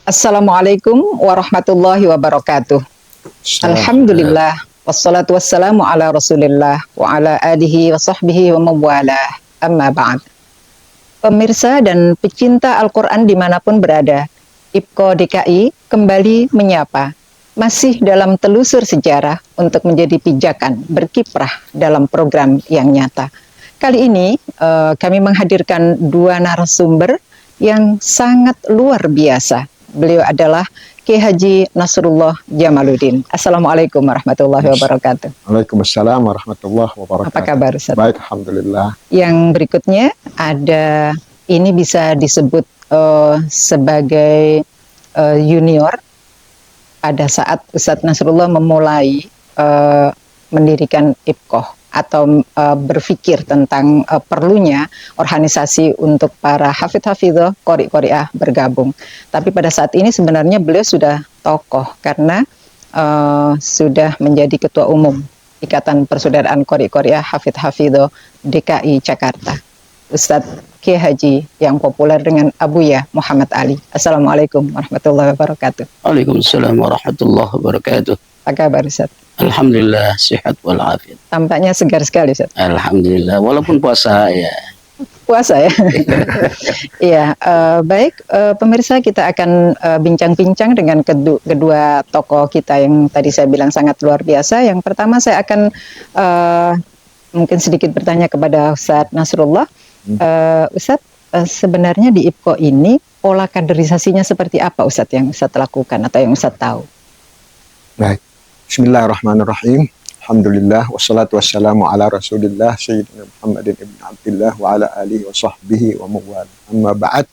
Assalamualaikum warahmatullahi wabarakatuh. Alhamdulillah, wassalatu wassalamu ala rasulillah wa ala alihi wa sahbihi wa mawalah, amma ba'd. Pemirsa dan pecinta Al-Quran dimanapun berada, IPKO DKI kembali menyapa, masih dalam telusur sejarah untuk menjadi pijakan berkiprah dalam program yang nyata. Kali ini kami menghadirkan dua narasumber yang sangat luar biasa. Beliau adalah Kiai Haji Nasrullah Jamaluddin. Assalamualaikum warahmatullahi wabarakatuh. Waalaikumsalam warahmatullahi wabarakatuh. Apa kabar, Ustaz? Baik, alhamdulillah. Yang berikutnya ada, ini bisa disebut sebagai junior pada saat Ustaz Nasrullah memulai mendirikan IPKO atau berpikir tentang perlunya organisasi untuk para hafidh-hafidhah, qori-qoriah bergabung. Tapi pada saat ini sebenarnya beliau sudah tokoh karena sudah menjadi ketua umum Ikatan Persaudaraan Qori-qoriah Hafidh-hafidhah DKI Jakarta. Ustadz Kiai Haji yang populer dengan Abuya Muhammad Ali. Assalamualaikum warahmatullahi wabarakatuh. Waalaikumsalam warahmatullahi wabarakatuh. Apa kabar, Ustaz? Alhamdulillah, sehat walafiat. Tampaknya segar sekali, Ustaz. Alhamdulillah, walaupun puasa ya. Puasa ya. Iya, baik pemirsa, kita akan bincang-bincang dengan kedua tokoh kita yang tadi saya bilang sangat luar biasa. Yang pertama saya akan mungkin sedikit bertanya kepada Ustadz Nasrullah. Ustadz, sebenarnya di IPKO ini pola kaderisasinya seperti apa, Ustadz, yang Ustadz lakukan atau yang Ustadz tahu? Baik, bismillahirrahmanirrahim. Alhamdulillah, wassalatu wassalamu ala rasulillah Sayyidina Muhammadin ibn Abdillah wa ala alihi wa sahbihi wa mawal. Amma ba'd,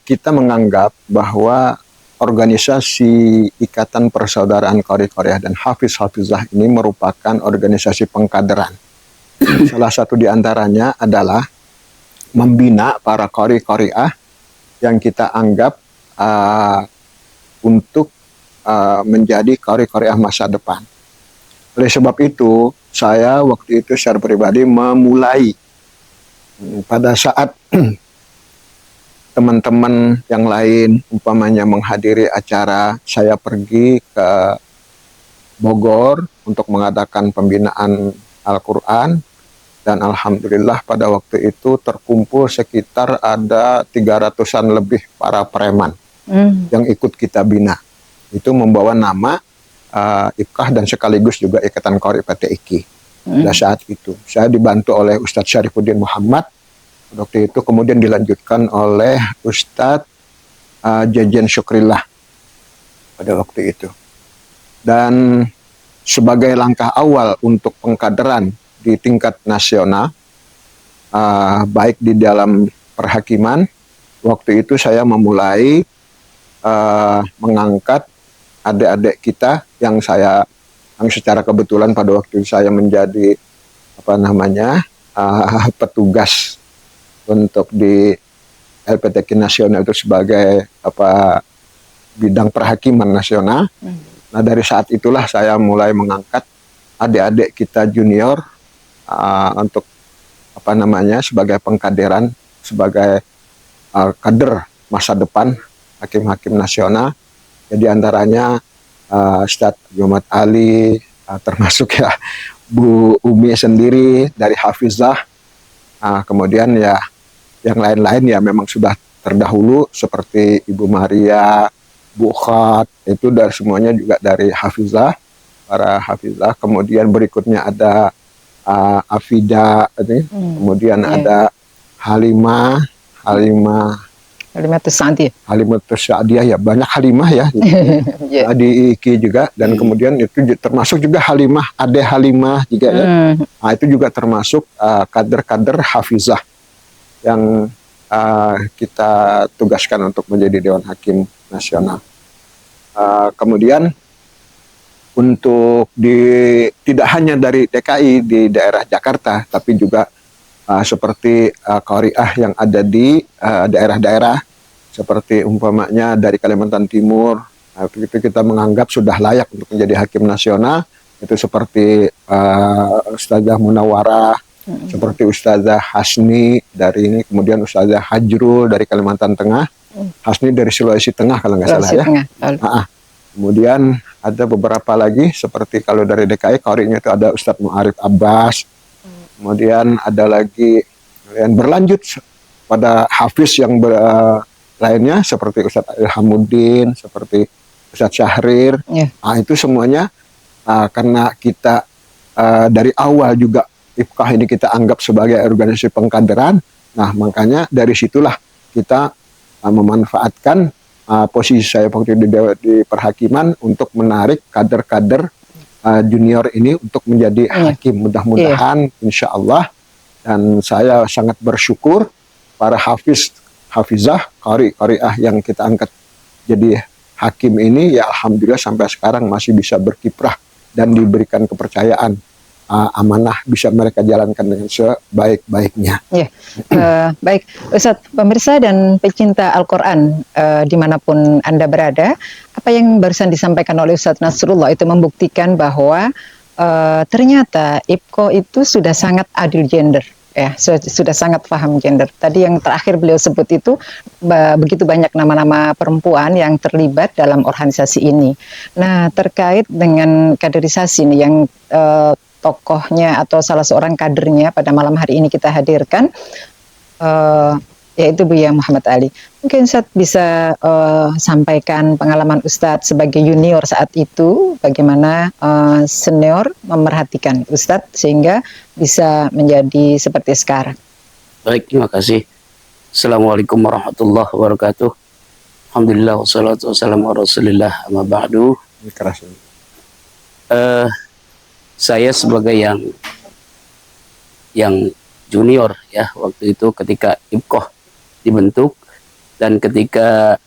kita menganggap bahwa organisasi Ikatan Persaudaraan Qori-qoriah dan Hafiz-hafizah ini merupakan organisasi pengkaderan. Salah satu di antaranya adalah membina para qori-qoriah yang kita anggap untuk menjadi qori-qoriah masa depan. Oleh sebab itu, saya waktu itu secara pribadi memulai pada saat teman-teman yang lain umpamanya menghadiri acara, saya pergi ke Bogor untuk mengadakan pembinaan Al-Quran, dan alhamdulillah pada waktu itu terkumpul sekitar ada 300-an lebih para preman yang ikut kita bina. Itu membawa nama IPKAH dan sekaligus juga Ikatan Qori PTIQ. Pada saat itu saya dibantu oleh Ustadz Syarifuddin Muhammad. Waktu itu kemudian dilanjutkan oleh Ustadz Jajan Syukrillah pada waktu itu. Dan sebagai langkah awal untuk pengkaderan di tingkat nasional, baik di dalam perhakiman, waktu itu saya memulai mengangkat adik-adik kita yang secara kebetulan pada waktu itu saya menjadi petugas untuk di LPTQ nasional itu sebagai bidang perhakiman nasional. Nah, dari saat itulah saya mulai mengangkat adik-adik kita junior untuk sebagai pengkaderan, sebagai kader masa depan hakim-hakim nasional. Jadi antaranya Ustadz Muhammad Ali, termasuk ya Bu Umi sendiri dari Hafizah, kemudian ya yang lain-lain ya memang sudah terdahulu seperti Ibu Maria, Bu Khat, itu dari semuanya juga dari Hafizah, para Hafizah. Kemudian berikutnya ada Afida, kemudian ada Halimatus Sa'diyah, ya banyak Halimah ya, di IKI juga, dan kemudian itu termasuk juga Halimah, Ade Halimah juga ya. Nah, itu juga termasuk kader-kader Hafizah yang kita tugaskan untuk menjadi Dewan Hakim Nasional. Kemudian untuk tidak hanya dari DKI di daerah Jakarta, tapi juga seperti qoriah yang ada di daerah-daerah seperti umpamanya dari Kalimantan Timur, itu kita menganggap sudah layak untuk menjadi hakim nasional. Itu seperti Ustazah Munawarah, seperti Ustazah Hasni dari ini, kemudian Ustazah Hajrul dari Kalimantan Tengah. Hasni dari Sulawesi Tengah kalau nggak salah Sulawesi ya. Tengah. Betul. Kemudian ada beberapa lagi seperti kalau dari DKI qari'nya itu ada Ustadz Mu'arif Abbas. Kemudian ada lagi yang berlanjut pada hafiz yang lainnya seperti Ustadz Ilhamuddin, seperti Ustadz Syahrir. Ya. Itu semuanya karena kita dari awal juga IPKAH ini kita anggap sebagai organisasi pengkaderan. Nah, makanya dari situlah kita memanfaatkan posisi saya waktu di perhakiman untuk menarik kader-kader junior ini untuk menjadi hakim. Mudah-mudahan insya Allah, dan saya sangat bersyukur para hafizah, qari'ah yang kita angkat jadi hakim ini, ya alhamdulillah sampai sekarang masih bisa berkiprah dan diberikan kepercayaan, amanah bisa mereka jalankan dengan sebaik-baiknya. Ya, baik Ustadz, pemirsa dan pecinta Al-Quran dimanapun Anda berada, apa yang barusan disampaikan oleh Ustadz Nasrullah itu membuktikan bahwa ternyata IPKO itu sudah sangat adil gender. Ya, sudah sangat paham gender. Tadi yang terakhir beliau sebut itu begitu banyak nama-nama perempuan yang terlibat dalam organisasi ini. Nah, terkait dengan kaderisasi ini yang tokohnya atau salah seorang kadernya pada malam hari ini kita hadirkan, yaitu Buya Muhammad Ali. Mungkin Ustadz bisa sampaikan pengalaman Ustadz sebagai junior saat itu, bagaimana senior memerhatikan Ustadz sehingga bisa menjadi seperti sekarang. Baik, terima kasih. Assalamualaikum warahmatullahi wabarakatuh. Alhamdulillah wassalatu wassalamu ala Rasulillah, amma ba'du. Saya sebagai yang junior ya waktu itu ketika IPKOH dibentuk, dan ketika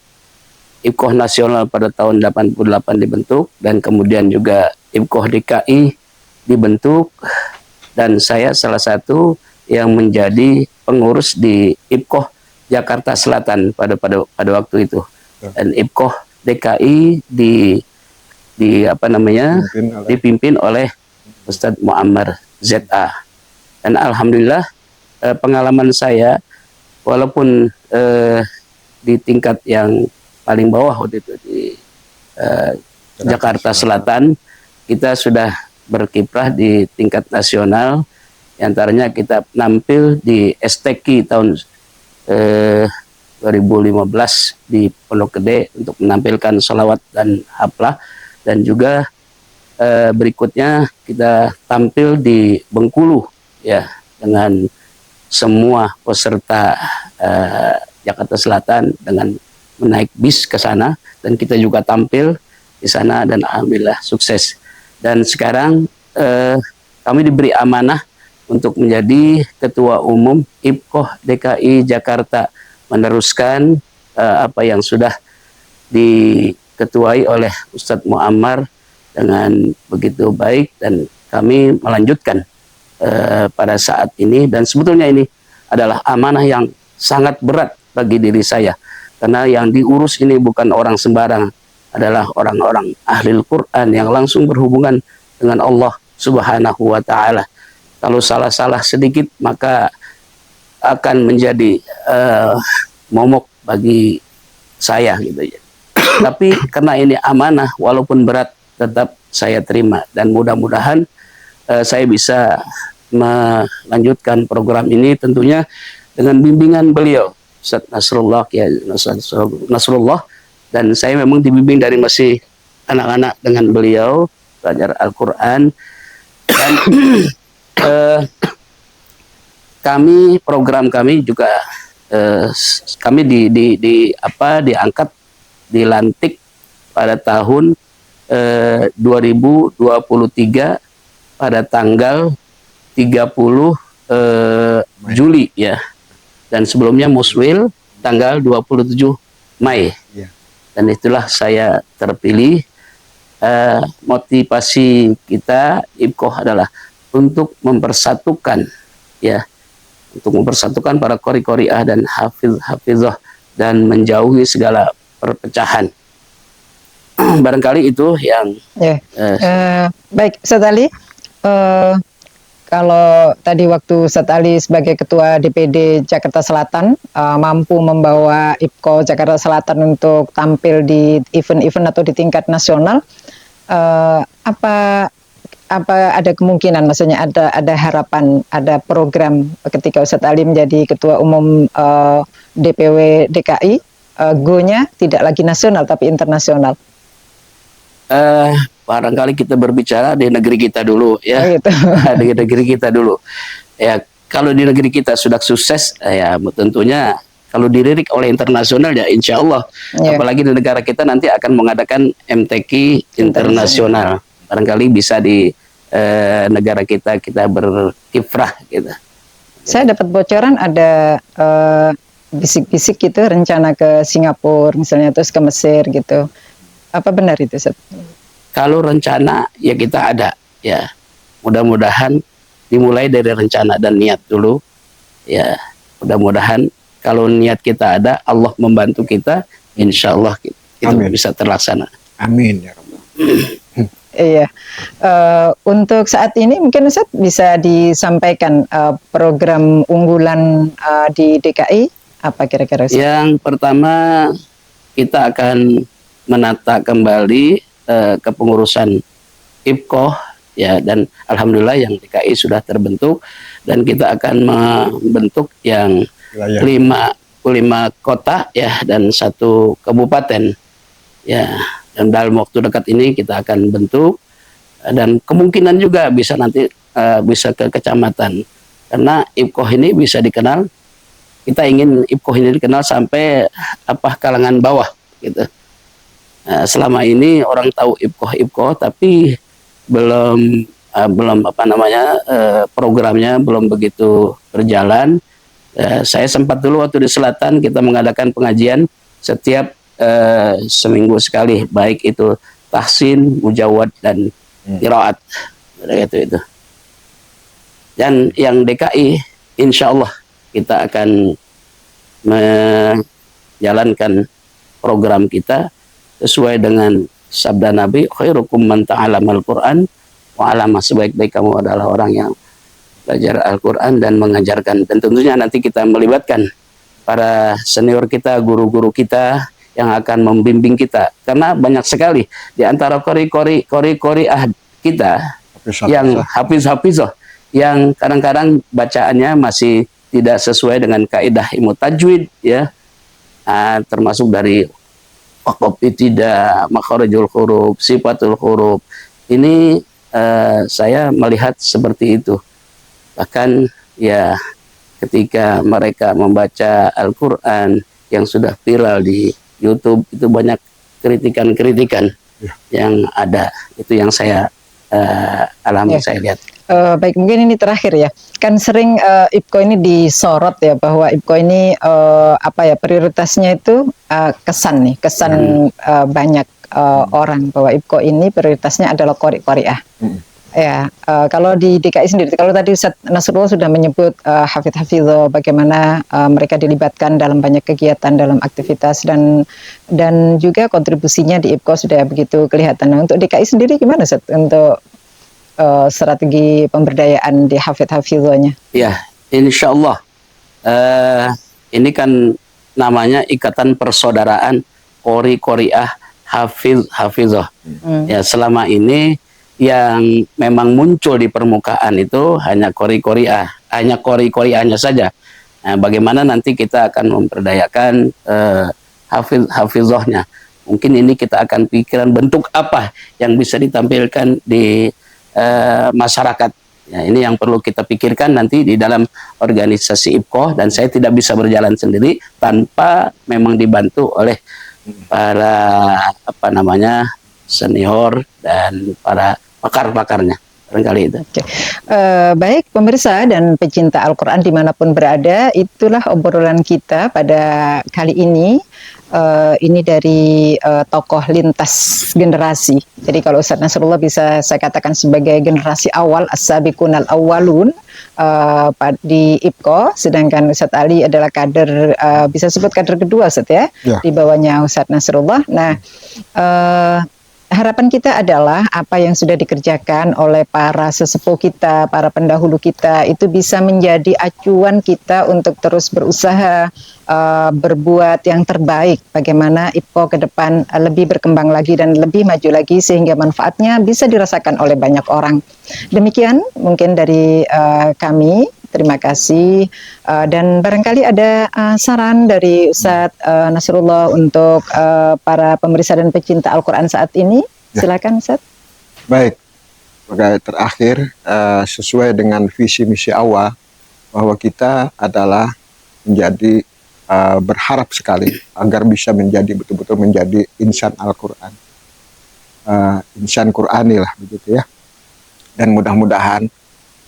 IPKOH nasional pada tahun 88 dibentuk, dan kemudian juga IPKOH DKI dibentuk, dan saya salah satu yang menjadi pengurus di IPKOH Jakarta Selatan pada waktu itu. Dan IPKOH DKI dipimpin oleh Ustadz Muammar ZA. Dan alhamdulillah pengalaman saya walaupun di tingkat yang paling bawah waktu itu di Jakarta Selatan, kita sudah berkiprah di tingkat nasional. Antaranya kita nampil di STQ tahun 2015 di Pondok Gede untuk menampilkan sholawat dan haflah, dan juga berikutnya kita tampil di Bengkulu ya dengan semua peserta Jakarta Selatan dengan menaik bis ke sana, dan kita juga tampil di sana dan alhamdulillah sukses. Dan sekarang kami diberi amanah untuk menjadi Ketua Umum IPKOH DKI Jakarta, meneruskan apa yang sudah diketuai oleh Ustadz Muammar dengan begitu baik, dan kami melanjutkan pada saat ini. Dan sebetulnya ini adalah amanah yang sangat berat bagi diri saya, karena yang diurus ini bukan orang sembarang, adalah orang-orang ahli Al-Quran yang langsung berhubungan dengan Allah Subhanahu wa Ta'ala. Kalau salah-salah sedikit maka akan menjadi momok bagi saya gitu ya. Tapi karena ini amanah, walaupun berat tetap saya terima, dan mudah-mudahan saya bisa melanjutkan program ini tentunya dengan bimbingan beliau Ustaz Nasrullah, ya Nasrullah, dan saya memang dibimbing dari masih anak-anak dengan beliau belajar Al-Quran. Dan program kami juga kami diangkat, dilantik pada tahun 2023 pada tanggal 30 Juli ya, dan sebelumnya muswil tanggal 27 Mei ya. Dan itulah saya terpilih. Motivasi kita IPKOH adalah untuk mempersatukan ya, untuk mempersatukan para qari-qariah dan hafizah dan menjauhi segala perpecahan. Barangkali itu yang baik Ustaz Ali, kalau tadi waktu Ustadz Ali sebagai Ketua DPD Jakarta Selatan mampu membawa IPKO Jakarta Selatan untuk tampil di event-event atau di tingkat nasional, apa ada kemungkinan, maksudnya ada harapan, ada program ketika Ustadz Ali menjadi Ketua Umum DPW DKI, go-nya tidak lagi nasional tapi internasional? Barangkali kita berbicara di negeri kita dulu ya. Gitu. Di negeri kita dulu ya. Kalau di negeri kita sudah sukses ya, tentunya kalau dilirik oleh internasional ya insya Allah. Apalagi di negara kita nanti akan mengadakan MTQ internasional, barangkali bisa di negara kita berkiprah gitu. Saya dapat bocoran ada bisik-bisik gitu rencana ke Singapura misalnya, terus ke Mesir gitu. Apa benar itu, Ustaz? Kalau rencana ya kita ada ya, mudah-mudahan dimulai dari rencana dan niat dulu ya. Mudah-mudahan kalau niat kita ada, Allah membantu kita, insya Allah itu bisa terlaksana. Amin ya Rabbal. Iya. Untuk saat ini mungkin Ustaz bisa disampaikan program unggulan di DKI apa kira-kira, Ustaz? Yang pertama, kita akan menata kembali kepengurusan IPKO ya, dan alhamdulillah yang DKI sudah terbentuk, dan kita akan membentuk yang 5 kota ya dan 1 kabupaten ya, dan dalam waktu dekat ini kita akan bentuk, dan kemungkinan juga bisa nanti bisa ke kecamatan, karena IPKO ini bisa dikenal, kita ingin IPKO ini dikenal sampai kalangan bawah gitu. Selama ini orang tahu IPKO tapi belum programnya belum begitu berjalan. Saya sempat dulu waktu di selatan kita mengadakan pengajian setiap seminggu sekali, baik itu tahsin, mujawad dan qiraat itu. Dan yang DKI insya Allah kita akan menjalankan program kita sesuai dengan sabda Nabi, khairukum man ta'allamal Qur'an wa 'allama, sebaik-baik kamu adalah orang yang belajar Al-Qur'an dan mengajarkan. Dan tentunya nanti kita melibatkan para senior kita, guru-guru kita yang akan membimbing kita, karena banyak sekali di antara qori-qori'ah kita yang hafiz-hafizah yang kadang-kadang bacaannya masih tidak sesuai dengan kaidah ilmu tajwid ya, termasuk dari waqaf ibtida, makharijul huruf, sifatul huruf. Ini saya melihat seperti itu. Bahkan ya ketika mereka membaca Al-Qur'an yang sudah viral di YouTube, itu banyak kritikan-kritikan yang ada. Itu yang saya alami, saya lihat. Baik, mungkin ini terakhir ya. Kan sering IPKO ini disorot ya, bahwa IPKO ini prioritasnya itu kesan banyak orang bahwa IPKO ini prioritasnya adalah qori-qori'ah. Ya, kalau di DKI sendiri, kalau tadi Ustaz Nasrullah sudah menyebut hafidz-hafidz, bagaimana mereka dilibatkan dalam banyak kegiatan, dalam aktivitas, dan juga kontribusinya di IPKO sudah begitu kelihatan. Nah, untuk DKI sendiri gimana Ustaz untuk strategi pemberdayaan di hafidz-hafidz-nya? Ya, insya Allah ini kan namanya Ikatan Persaudaraan Qori-Qori'ah Hafidz-Hafidz. Ya, selama ini yang memang muncul di permukaan itu hanya qori-qori'ah, hanya qori-qori'ahnya saja. Nah, bagaimana nanti kita akan memperdayakan hafizahnya? Mungkin ini kita akan pikiran bentuk apa yang bisa ditampilkan di masyarakat. Ya, ini yang perlu kita pikirkan nanti di dalam organisasi IPKO, dan saya tidak bisa berjalan sendiri tanpa memang dibantu oleh para senior dan para pakar-pakarnya, barangkali itu. Baik pemirsa dan pecinta Al-Quran dimanapun berada, itulah obrolan kita pada kali ini. Ini dari tokoh lintas generasi. Jadi kalau Ustaz Nasrullah bisa saya katakan sebagai generasi awal, as-sabiqunal awwalun di IPKO, sedangkan Ustaz Ali adalah kader, bisa sebut kader kedua Ustaz ya, di bawahnya Ustaz Nasrullah. Nah, harapan kita adalah apa yang sudah dikerjakan oleh para sesepuh kita, para pendahulu kita, itu bisa menjadi acuan kita untuk terus berusaha berbuat yang terbaik. Bagaimana IPKO ke depan lebih berkembang lagi dan lebih maju lagi sehingga manfaatnya bisa dirasakan oleh banyak orang. Demikian mungkin dari kami. Terima kasih dan barangkali ada saran dari Ustadz Nasrullah untuk para pemirsa dan pecinta Al-Quran saat ini. Silakan Ustadz. Baik, sebagai terakhir sesuai dengan visi misi awal bahwa kita adalah menjadi berharap sekali agar bisa menjadi betul-betul menjadi insan Al-Quran, insan Qurani lah begitu ya. Dan mudah-mudahan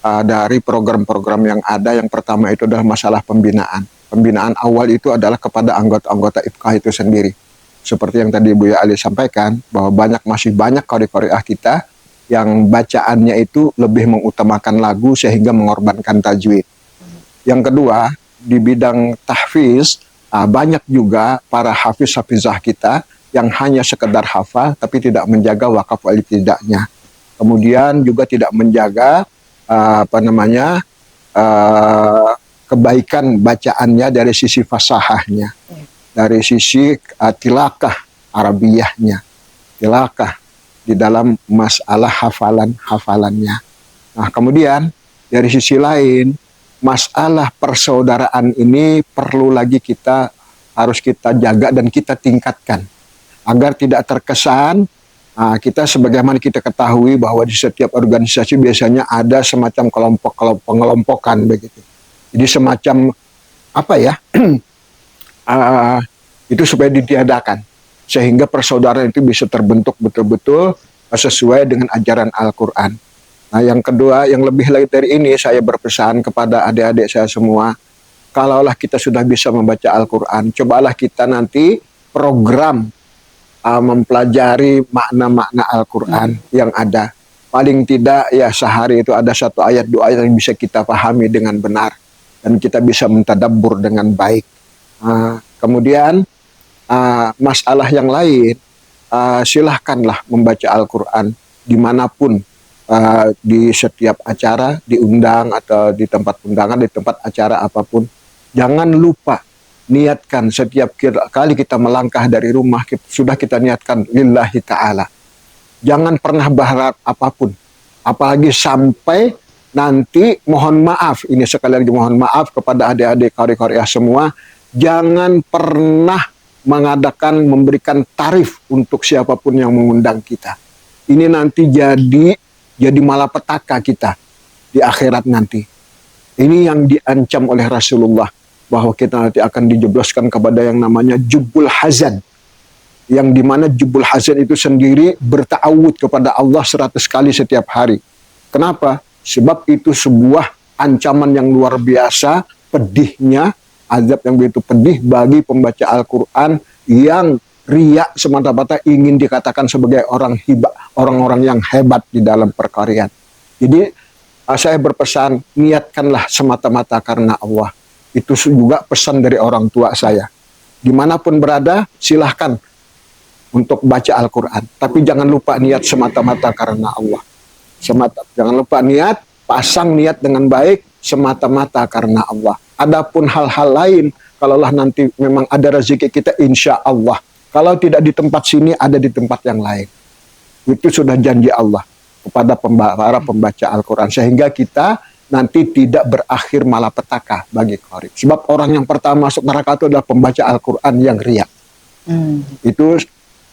dari program-program yang ada, yang pertama itu adalah masalah pembinaan. Pembinaan awal itu adalah kepada anggota-anggota IPKA itu sendiri. Seperti yang tadi Buya Ali sampaikan, bahwa masih banyak qori-qoriah kita yang bacaannya itu lebih mengutamakan lagu sehingga mengorbankan tajwid. Yang kedua, di bidang tahfiz, banyak juga para hafiz-hafizah kita yang hanya sekedar hafal tapi tidak menjaga wakaf wal ibtida'nya. Kemudian juga tidak menjaga kebaikan bacaannya dari sisi fasahahnya, dari sisi tilakah Arabiyahnya, tilakah di dalam masalah hafalannya. Nah, kemudian dari sisi lain, masalah persaudaraan ini perlu lagi harus kita jaga dan kita tingkatkan agar tidak terkesan. Kita sebagaimana kita ketahui bahwa di setiap organisasi biasanya ada semacam kelompok-kelompok pengelompokan begitu. Jadi semacam apa ya? Itu supaya ditiadakan sehingga persaudaraan itu bisa terbentuk betul-betul sesuai dengan ajaran Al-Qur'an. Nah, yang kedua, yang lebih lagi dari ini, saya berpesan kepada adik-adik saya semua, kalaulah kita sudah bisa membaca Al-Qur'an, cobalah kita nanti program mempelajari makna-makna Al-Quran yang ada. Paling tidak ya sehari itu ada satu ayat, dua ayat yang bisa kita pahami dengan benar dan kita bisa mentadabbur dengan baik. Kemudian masalah yang lain, silahkanlah membaca Al-Quran dimanapun, di setiap acara, diundang atau di tempat undangan, di tempat acara apapun. Jangan lupa niatkan setiap kali kita melangkah dari rumah, sudah kita niatkan lillahi ta'ala. Jangan pernah berharap apapun. Apalagi sampai nanti mohon maaf, ini sekali lagi mohon maaf kepada adik-adik qori-qoriah semua, jangan pernah memberikan tarif untuk siapapun yang mengundang kita. Ini nanti jadi malapetaka kita di akhirat nanti. Ini yang diancam oleh Rasulullah, bahwa kita nanti akan dijebloskan kepada yang namanya jubul hazan. Yang dimana jubul hazan itu sendiri berta'awud kepada Allah 100 kali setiap hari. Kenapa? Sebab itu sebuah ancaman yang luar biasa, pedihnya, azab yang begitu pedih bagi pembaca Al-Quran yang riak semata-mata ingin dikatakan sebagai orang-orang yang hebat di dalam perkaryaan. Jadi saya berpesan, niatkanlah semata-mata karena Allah. Itu juga pesan dari orang tua saya. Dimanapun berada, silahkan untuk baca Al-Quran. Tapi jangan lupa niat semata-mata karena Allah. Jangan lupa niat, pasang niat dengan baik, semata-mata karena Allah. Adapun hal-hal lain, kalaulah nanti memang ada rezeki kita, insya Allah. Kalau tidak di tempat sini, ada di tempat yang lain. Itu sudah janji Allah kepada para pembaca Al-Quran. Sehingga kita nanti tidak berakhir malapetaka bagi qori. Sebab orang yang pertama masuk neraka itu adalah pembaca Al-Quran yang riya. Itu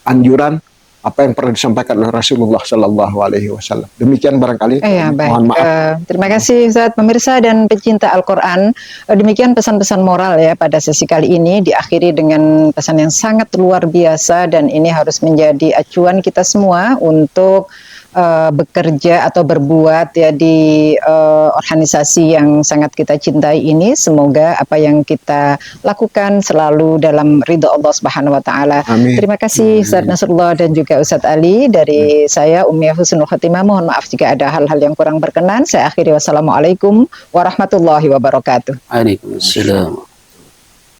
anjuran apa yang pernah disampaikan oleh Rasulullah SAW. Demikian barangkali. Mohon maaf. Terima kasih Ustaz, pemirsa dan pecinta Al-Quran. Demikian pesan-pesan moral ya pada sesi kali ini, diakhiri dengan pesan yang sangat luar biasa, dan ini harus menjadi acuan kita semua untuk bekerja atau berbuat ya di organisasi yang sangat kita cintai ini. Semoga apa yang kita lakukan selalu dalam ridha Allah Subhanahu wa taala. Terima kasih Ustaz Nasrullah dan juga Ustaz Ali. Dari saya Ummiyah Husnul Khotimah, mohon maaf jika ada hal-hal yang kurang berkenan. Saya akhiri, wassalamualaikum warahmatullahi wabarakatuh. Waalaikumsalam.